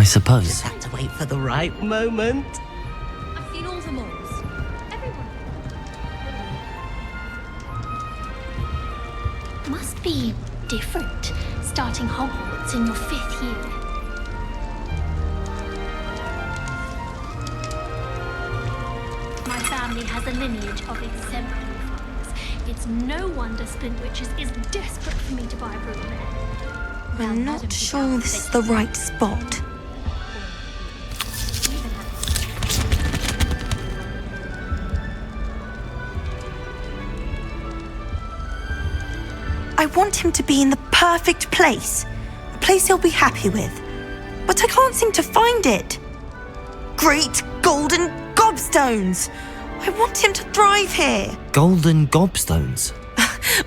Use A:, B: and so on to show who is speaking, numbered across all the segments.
A: suppose.
B: Just have to wait for the right moment.
C: I've seen all the malls. Everyone.
D: Must be different, starting Hogwarts in your 5th year. My family has a lineage of exemplary fathers. It's no wonder Splintwitches is desperate for me to buy a broom there.
E: I'm not sure this is the right spot. I want him to be in the perfect place. A place he'll be happy with. But I can't seem to find it. Great golden gobstones! I want him to thrive here.
A: Golden gobstones?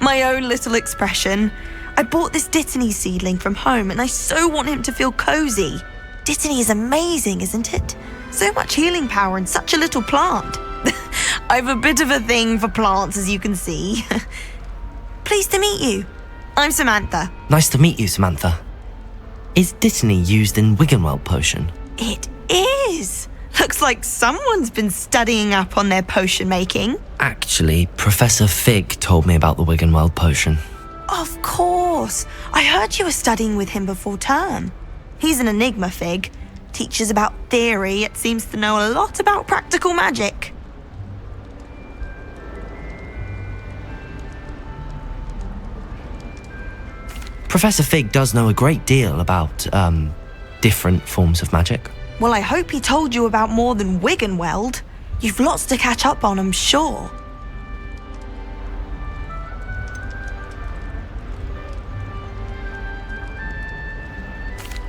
E: My own little expression. I bought this Dittany seedling from home and I so want him to feel cozy. Dittany is amazing, isn't it? So much healing power in such a little plant. I've a bit of a thing for plants, as you can see. Pleased to meet you. I'm Samantha.
A: Nice to meet you, Samantha. Is Dittany used in Wiggenweld potion?
E: It is. Looks like someone's been studying up on their potion making.
A: Actually, Professor Fig told me about the Wiggenweld potion.
E: Of course. I heard you were studying with him before term. He's an enigma, Fig. Teaches about theory, yet seems to know a lot about practical magic.
A: Professor Fig does know a great deal about, different forms of magic.
E: Well, I hope he told you about more than Wiggenweld. You've lots to catch up on, I'm sure.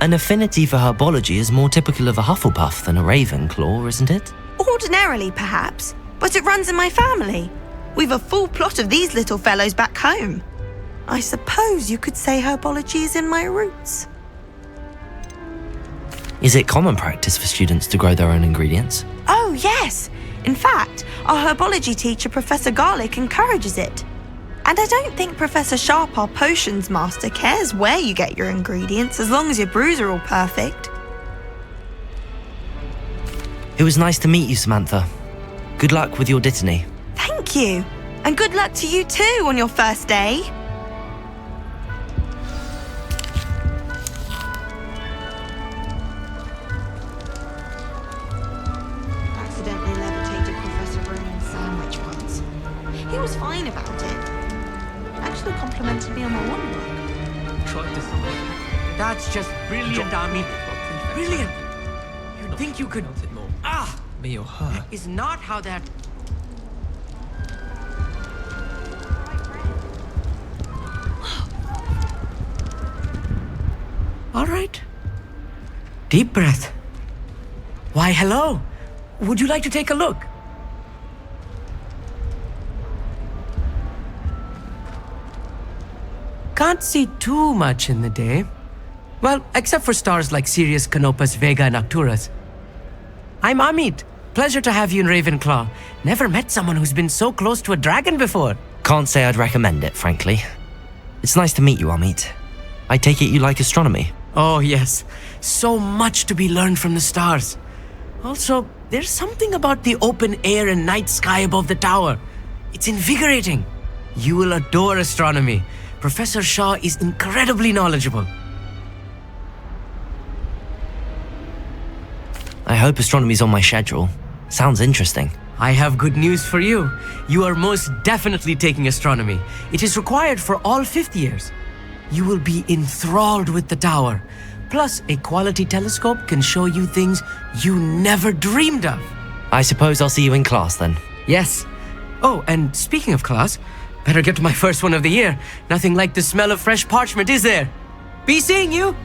A: An affinity for herbology is more typical of a Hufflepuff than a Ravenclaw, isn't it?
E: Ordinarily, perhaps, but it runs in my family. We've a full plot of these little fellows back home. I suppose you could say herbology is in my roots.
A: Is it common practice for students to grow their own ingredients?
E: Oh, yes. In fact, our herbology teacher, Professor Garlick, encourages it. And I don't think Professor Sharp, our potions master, cares where you get your ingredients as long as your brews are all perfect.
A: It was nice to meet you, Samantha. Good luck with your Dittany.
E: Thank you. And good luck to you too on your first day. Accidentally levitated Professor Brown's sandwich once. He was fine about it. Actually complimented me on my one work.
F: That's just brilliant, Army. Brilliant. You'd think you could...
G: Me or her?
F: Is not how that... All right. Deep breath. Why, hello. Would you like to take a look? Can't see too much in the day. Well, except for stars like Sirius, Canopus, Vega, and Arcturus. I'm Amit. Pleasure to have you in Ravenclaw. Never met someone who's been so close to a dragon before.
A: Can't say I'd recommend it, frankly. It's nice to meet you, Amit. I take it you like astronomy.
F: Oh, yes. So much to be learned from the stars. Also, there's something about the open air and night sky above the tower. It's invigorating. You will adore astronomy. Professor Shaw is incredibly knowledgeable.
A: I hope astronomy's on my schedule. Sounds interesting.
F: I have good news for you. You are most definitely taking astronomy. It is required for all 5th years. You will be enthralled with the tower. Plus, a quality telescope can show you things you never dreamed of.
A: I suppose I'll see you in class then.
F: Yes. Oh, and speaking of class, better get to my first one of the year. Nothing like the smell of fresh parchment, is there? Be seeing you!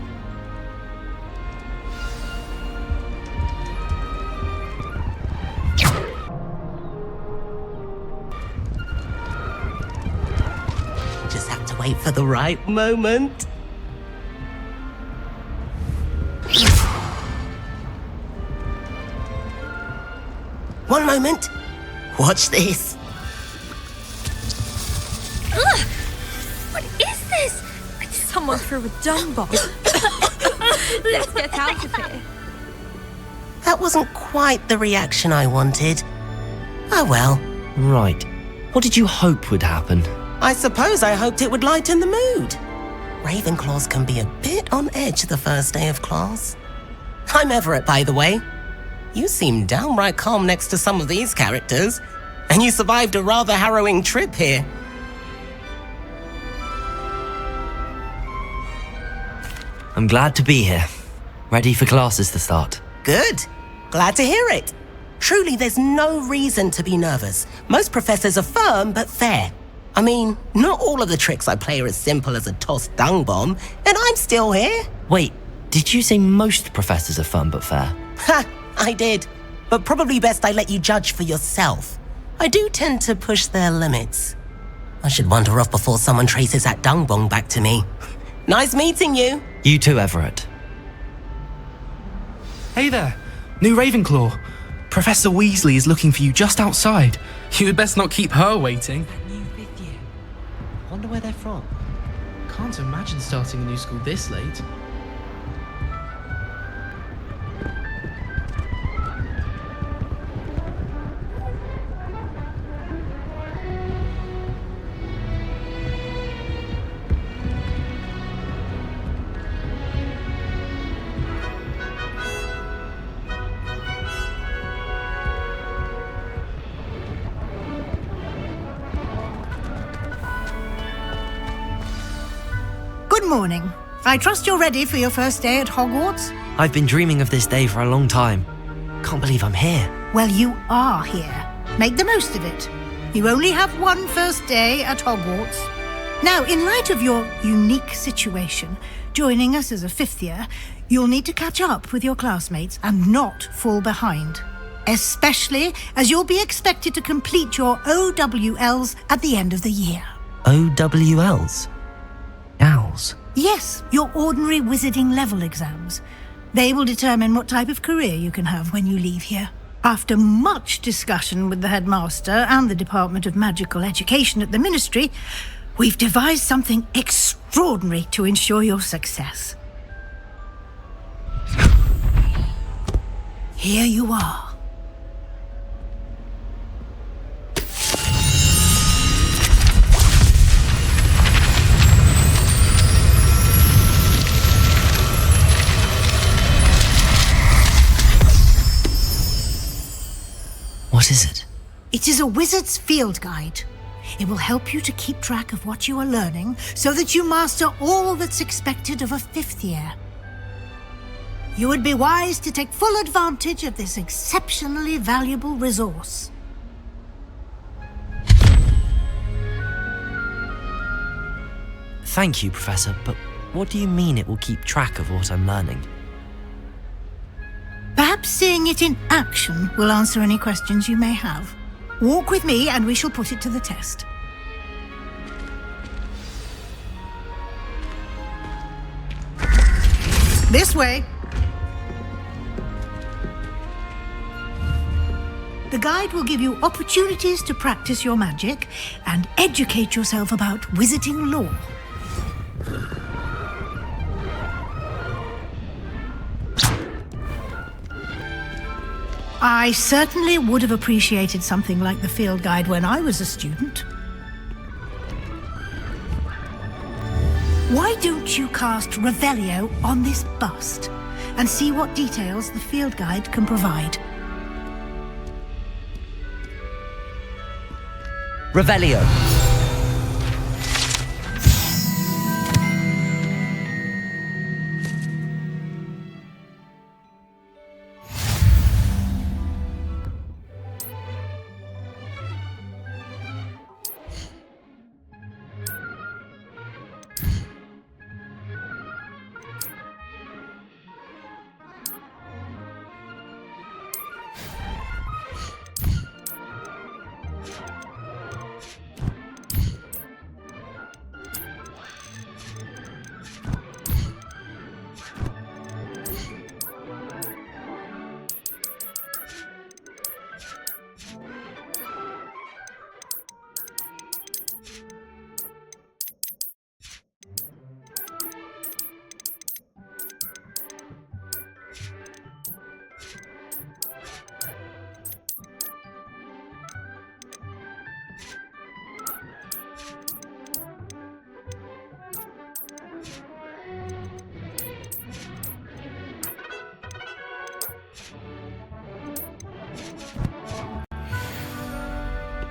B: Just have to wait for the right moment. One moment. Watch this.
C: What is this? Someone threw a dung bomb. Let's get out of here.
B: That wasn't quite the reaction I wanted. Oh well.
A: Right. What did you hope would happen?
B: I suppose I hoped it would lighten the mood. Ravenclaws can be a bit on edge the first day of class. I'm Everett, by the way. You seem downright calm next to some of these characters, and you survived a rather harrowing trip here.
A: I'm glad to be here. Ready for classes to start.
B: Good. Glad to hear it. Truly, there's no reason to be nervous. Most professors are firm but fair. I mean, not all of the tricks I play are as simple as a tossed dung bomb, and I'm still here.
A: Wait, did you say most professors are fun but fair?
B: Ha, I did. But probably best I let you judge for yourself. I do tend to push their limits. I should wander off before someone traces that dung bomb back to me. Nice meeting you.
A: You too, Everett.
G: Hey there, new Ravenclaw. Professor Weasley is looking for you just outside. You had best not keep her waiting.
H: A new fifth year. Wonder where they're from. Can't imagine starting a new school this late.
I: Good morning. I trust you're ready for your first day at Hogwarts?
A: I've been dreaming of this day for a long time. Can't believe I'm here.
I: Well, you are here. Make the most of it. You only have one first day at Hogwarts. Now, in light of your unique situation, joining us as a fifth year, you'll need to catch up with your classmates and not fall behind. Especially as you'll be expected to complete your OWLs at the end of the year.
A: OWLs? Owls?
I: Yes, your ordinary wizarding level exams. They will determine what type of career you can have when you leave here. After much discussion with the Headmaster and the Department of Magical Education at the Ministry, we've devised something extraordinary to ensure your success. Here you are.
A: What is it?
I: It is a wizard's field guide. It will help you to keep track of what you are learning so that you master all that's expected of a fifth year. You would be wise to take full advantage of this exceptionally valuable resource.
A: Thank you, Professor, but what do you mean it will keep track of what I'm learning?
I: Perhaps seeing it in action will answer any questions you may have. Walk with me and we shall put it to the test. This way. The guide will give you opportunities to practice your magic and educate yourself about wizarding lore. I certainly would have appreciated something like the field guide when I was a student. Why don't you cast Revelio on this bust and see what details the field guide can provide?
A: Revelio.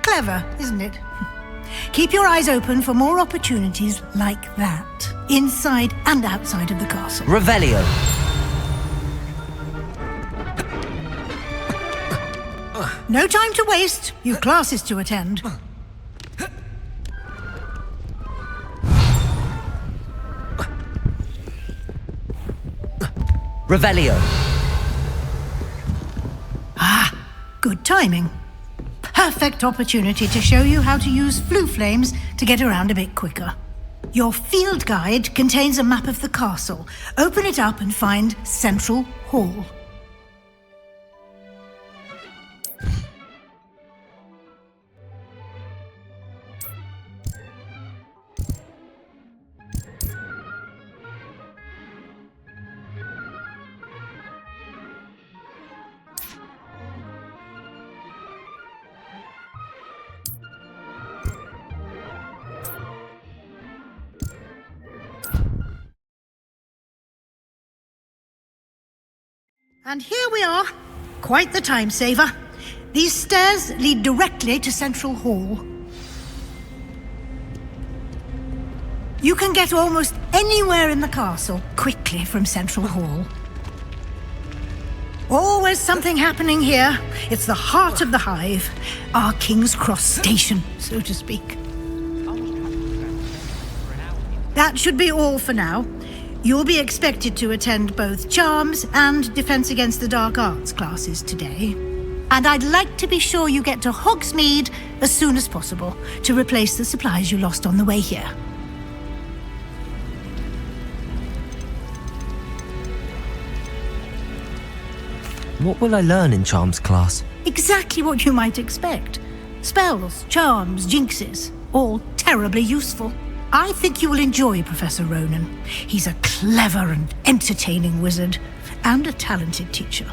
I: clever, isn't it? Keep your eyes open for more opportunities like that, inside and outside of the castle.
A: Revelio.
I: No time to waste. You've classes to attend.
A: Revelio.
I: Good timing. Perfect opportunity to show you how to use flue flames to get around a bit quicker. Your field guide contains a map of the castle. Open it up and find Central Hall. And here we are. Quite the time saver. These stairs lead directly to Central Hall. You can get almost anywhere in the castle quickly from Central Hall. Always something happening here. It's the heart of the hive. Our King's Cross station, so to speak. That should be all for now. You'll be expected to attend both Charms and Defense Against the Dark Arts classes today. And I'd like to be sure you get to Hogsmeade as soon as possible to replace the supplies you lost on the way here.
A: What will I learn in Charms class?
I: Exactly what you might expect. Spells, charms, jinxes, all terribly useful. I think you will enjoy Professor Ronan. He's a clever and entertaining wizard, and a talented teacher.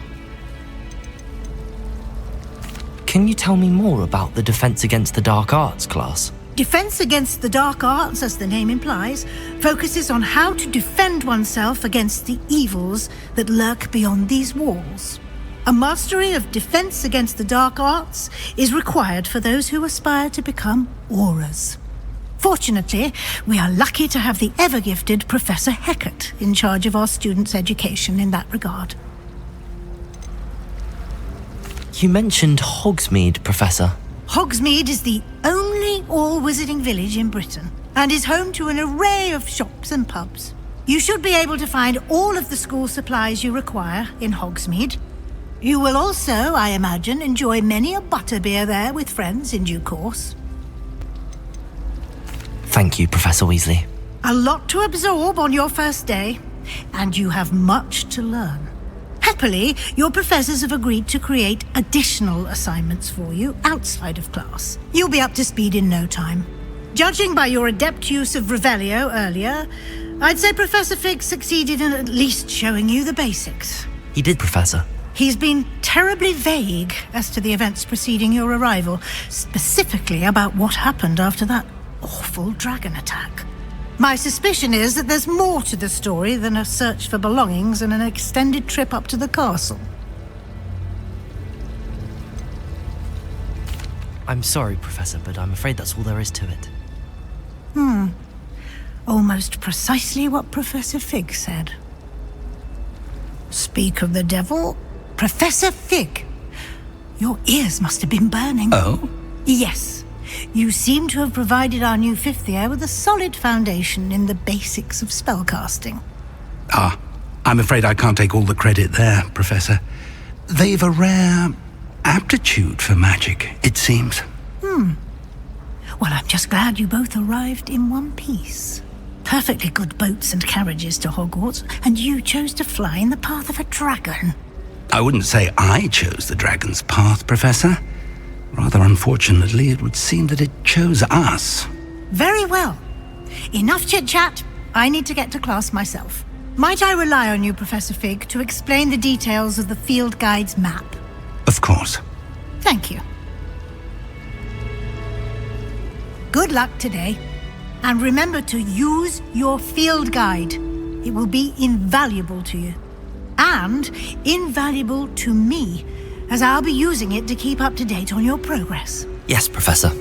A: Can you tell me more about the Defense Against the Dark Arts class?
I: Defense Against the Dark Arts, as the name implies, focuses on how to defend oneself against the evils that lurk beyond these walls. A mastery of Defense Against the Dark Arts is required for those who aspire to become auras. Fortunately, we are lucky to have the ever-gifted Professor Hecat in charge of our students' education in that regard.
A: You mentioned Hogsmeade, Professor.
I: Hogsmeade is the only all-wizarding village in Britain and is home to an array of shops and pubs. You should be able to find all of the school supplies you require in Hogsmeade. You will also, I imagine, enjoy many a butterbeer there with friends in due course.
A: Thank you, Professor Weasley.
I: A lot to absorb on your first day, and you have much to learn. Happily, your professors have agreed to create additional assignments for you outside of class. You'll be up to speed in no time. Judging by your adept use of Revelio earlier, I'd say Professor Fig succeeded in at least showing you the basics.
A: He did, Professor.
I: He's been terribly vague as to the events preceding your arrival, specifically about what happened after that awful dragon attack. My suspicion is that there's more to the story than a search for belongings and an extended trip up to the castle.
A: I'm sorry, Professor, but I'm afraid that's all there is to it.
I: Almost precisely what Professor Fig said. Speak of the devil, Professor Fig. Your ears must have been burning.
J: Oh?
I: Yes. You seem to have provided our new fifth year with a solid foundation in the basics of spellcasting.
J: I'm afraid I can't take all the credit there, Professor. They've a rare aptitude for magic, it seems.
I: Well, I'm just glad you both arrived in one piece. Perfectly good boats and carriages to Hogwarts, and you chose to fly in the path of a dragon.
J: I wouldn't say I chose the dragon's path, Professor. Rather unfortunately, it would seem that it chose us.
I: Very well. Enough chit-chat. I need to get to class myself. Might I rely on you, Professor Fig, to explain the details of the field guide's map?
J: Of course.
I: Thank you. Good luck today. And remember to use your field guide. It will be invaluable to you. And invaluable to me, as I'll be using it to keep up to date on your progress.
A: Yes, Professor.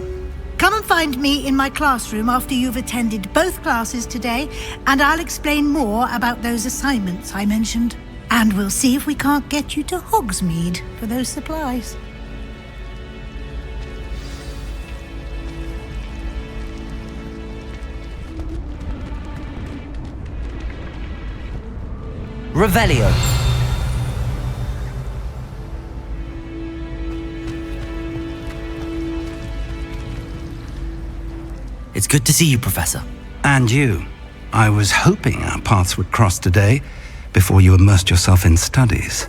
I: Come and find me in my classroom after you've attended both classes today, and I'll explain more about those assignments I mentioned. And we'll see if we can't get you to Hogsmeade for those supplies.
A: Revelio. It's good to see you, Professor.
J: And you. I was hoping our paths would cross today before you immersed yourself in studies.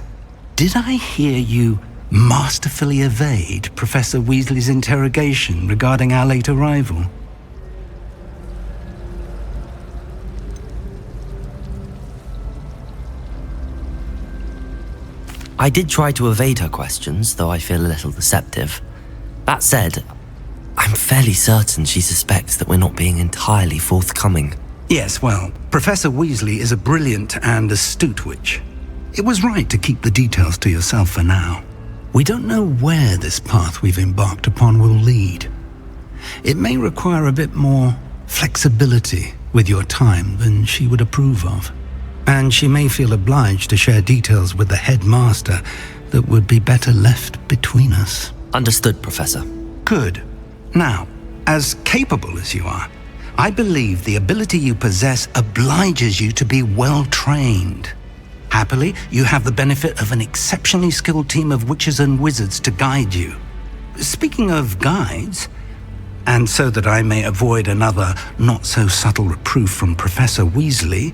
J: Did I hear you masterfully evade Professor Weasley's interrogation regarding our late arrival?
A: I did try to evade her questions, though I feel a little deceptive. That said, I'm fairly certain she suspects that we're not being entirely forthcoming.
J: Yes, well, Professor Weasley is a brilliant and astute witch. It was right to keep the details to yourself for now. We don't know where this path we've embarked upon will lead. It may require a bit more flexibility with your time than she would approve of. And she may feel obliged to share details with the headmaster that would be better left between us.
A: Understood, Professor.
J: Good. Now, as capable as you are, I believe the ability you possess obliges you to be well trained. Happily, you have the benefit of an exceptionally skilled team of witches and wizards to guide you. Speaking of guides, and so that I may avoid another not-so-subtle reproof from Professor Weasley,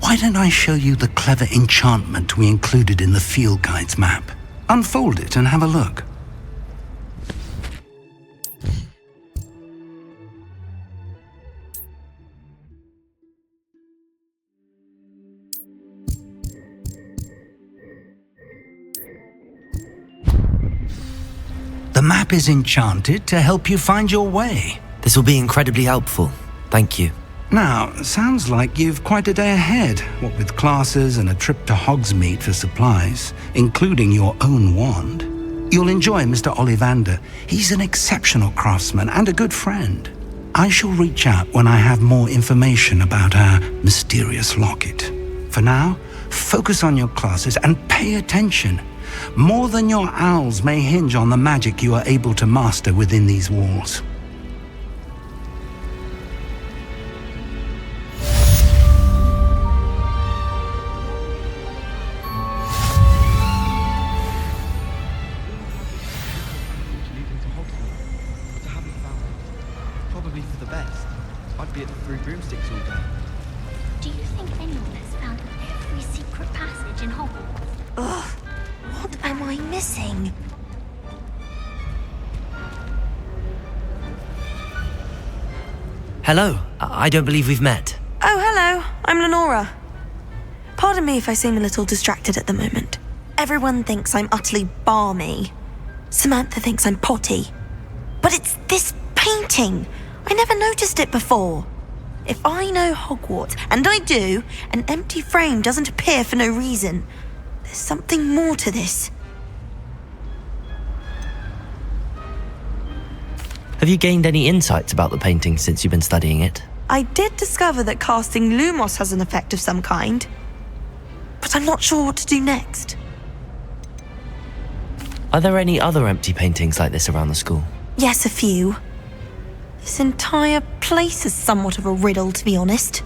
J: why don't I show you the clever enchantment we included in the field guide's map? Unfold it and have a look. The map is enchanted to help you find your way.
A: This will be incredibly helpful. Thank you.
J: Now, sounds like you've quite a day ahead, what with classes and a trip to Hogsmeade for supplies, including your own wand. You'll enjoy Mr. Ollivander. He's an exceptional craftsman and a good friend. I shall reach out when I have more information about our mysterious locket. For now, focus on your classes and pay attention. More than your owls may hinge on the magic you are able to master within these walls.
H: Leading to Hogsmeade, but I haven't found it. Probably for the best. I'd be at the Three Broomsticks all day.
D: Do you think anyone has found every secret passage in Hogwarts?
E: Ugh, what am I missing?
A: Hello. I don't believe we've met.
E: Oh, hello. I'm Lenora. Pardon me if I seem a little distracted at the moment. Everyone thinks I'm utterly balmy. Samantha thinks I'm potty. But it's this painting. I never noticed it before. If I know Hogwarts, and I do, an empty frame doesn't appear for no reason. There's something more to this.
A: Have you gained any insights about the painting since you've been studying it?
E: I did discover that casting Lumos has an effect of some kind, but I'm not sure what to do next.
A: Are there any other empty paintings like this around the school?
E: Yes, a few. This entire place is somewhat of a riddle, to be honest.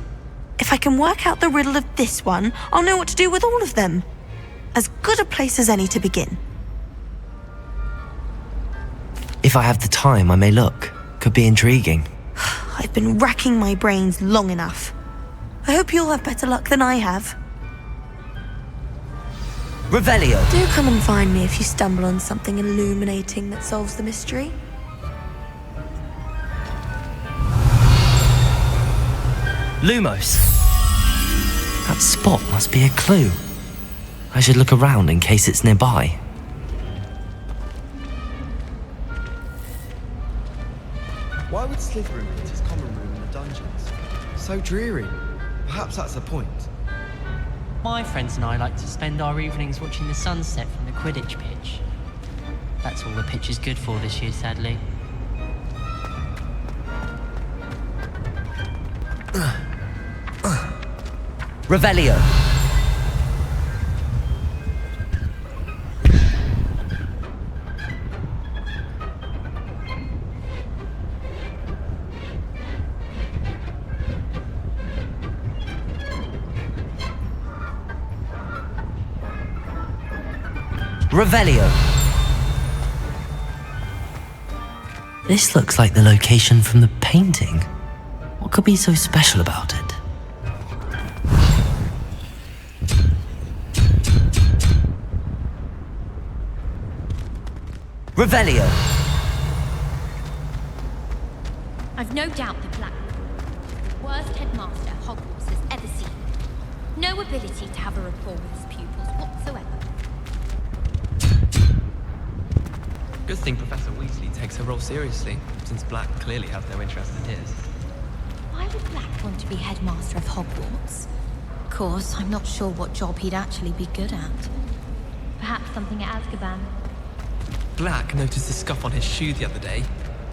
E: If I can work out the riddle of this one, I'll know what to do with all of them. As good a place as any to begin.
A: If I have the time, I may look. Could be intriguing.
E: I've been racking my brains long enough. I hope you'll have better luck than I have.
A: Revelio.
E: Do come and find me if you stumble on something illuminating that solves the mystery.
A: Lumos. That spot must be a clue. I should look around in case it's nearby.
H: Why would Slytherin put his common room in the dungeons? So dreary. Perhaps that's the point.
K: My friends and I like to spend our evenings watching the sunset from the Quidditch pitch. That's all the pitch is good for this year, sadly.
A: Revelio. Revelio. This looks like the location from the painting. What could be so special about it? Revelio.
C: I've no doubt that Black is the worst headmaster Hogwarts has ever seen. No ability to have a rapport with his pupils whatsoever.
H: Good thing Professor Weasley takes her role seriously, since Black clearly has no interest in his.
C: Why would Black want to be headmaster of Hogwarts? Of course, I'm not sure what job he'd actually be good at. Perhaps something at Azkaban.
H: Black noticed the scuff on his shoe the other day,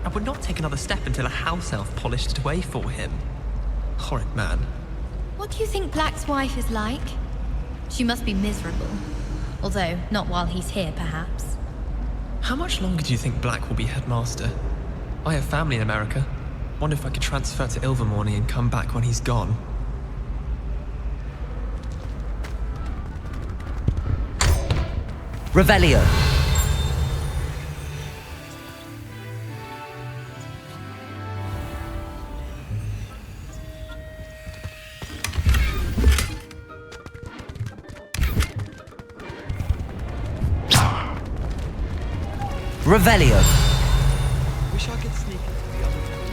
H: and would not take another step until a house elf polished it away for him. Horrid man.
C: What do you think Black's wife is like? She must be miserable. Although, not while he's here, perhaps.
H: How much longer do you think Black will be headmaster? I have family in America. Wonder if I could transfer to Ilvermorny and come back when he's gone.
A: Revelio. Revelio.
H: Wish I could sneak into the other room.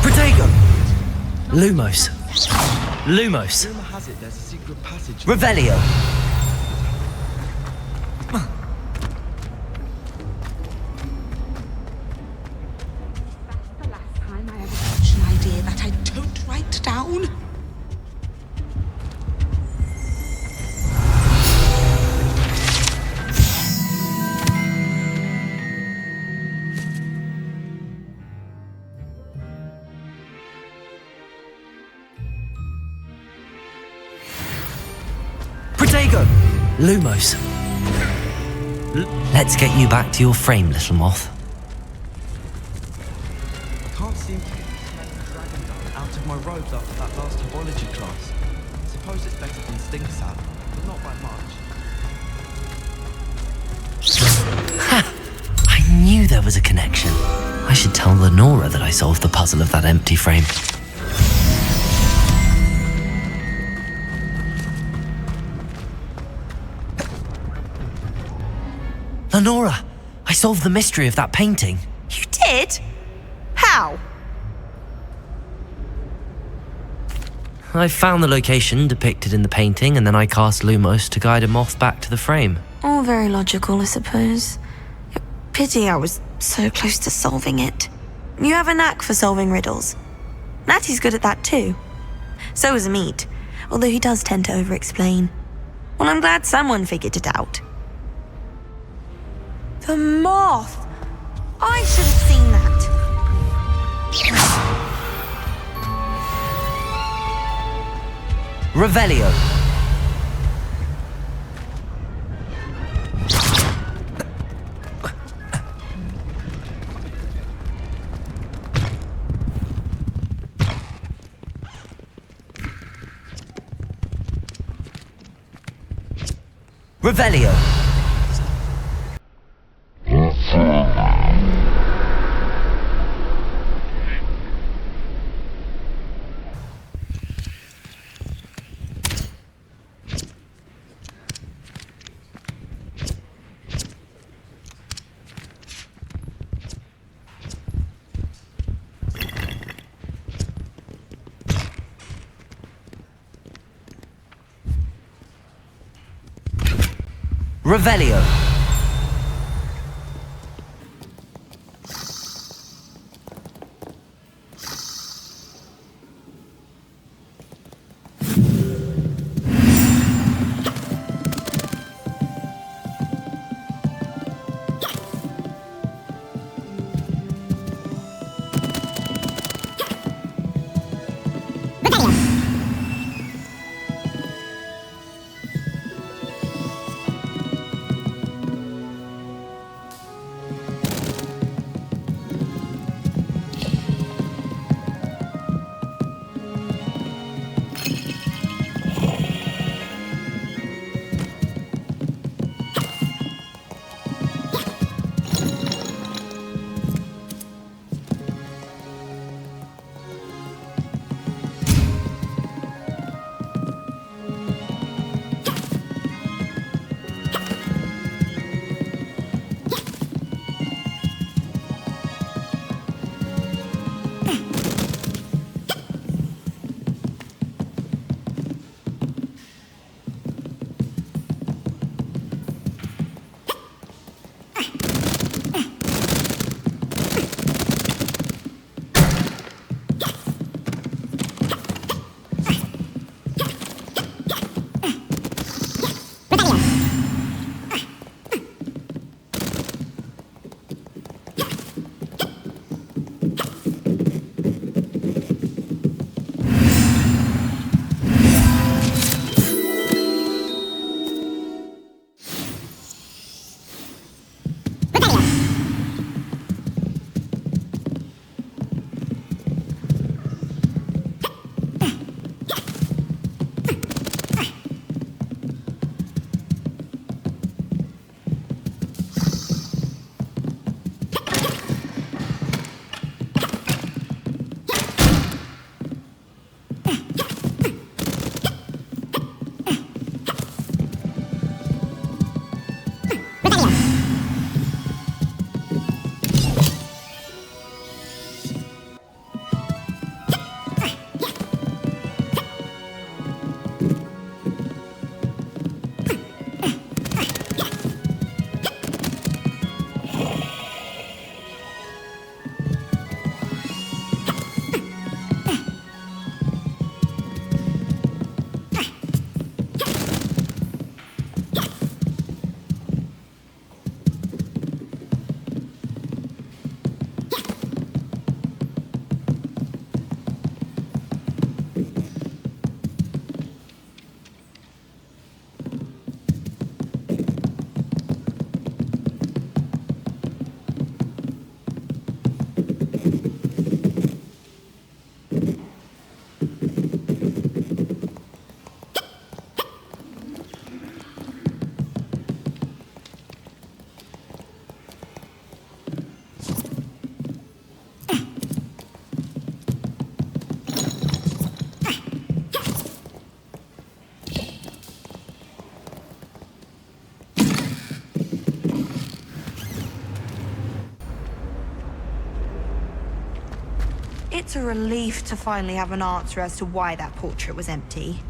A: Protego. Lumos. Lumos.
H: Rumor has it there's a secret passage.
A: Revelio.
L: Idea that I don't write down.
A: Protego. Lumos. Let's get you back to your frame, little moth.
H: Can't seem to get the smell of dragon dung out of my robes after that last herbology class. Suppose it's better than stink sap, but not by much.
A: Ha! I knew there was a connection. I should tell Lenora that I solved the puzzle of that empty frame. Lenora, I solved the mystery of that painting.
E: You did? How?
A: I found the location depicted in the painting, and then I cast Lumos to guide a moth back to the frame.
E: All very logical, I suppose. Pity I was so close to solving it. You have a knack for solving riddles. Natty's good at that too. So is Amit, although he does tend to over-explain. Well, I'm glad someone figured it out. The moth! I should have seen that.
A: Revelio. Revelio. Revelio.
E: It's a relief to finally have an answer as to why that portrait was empty.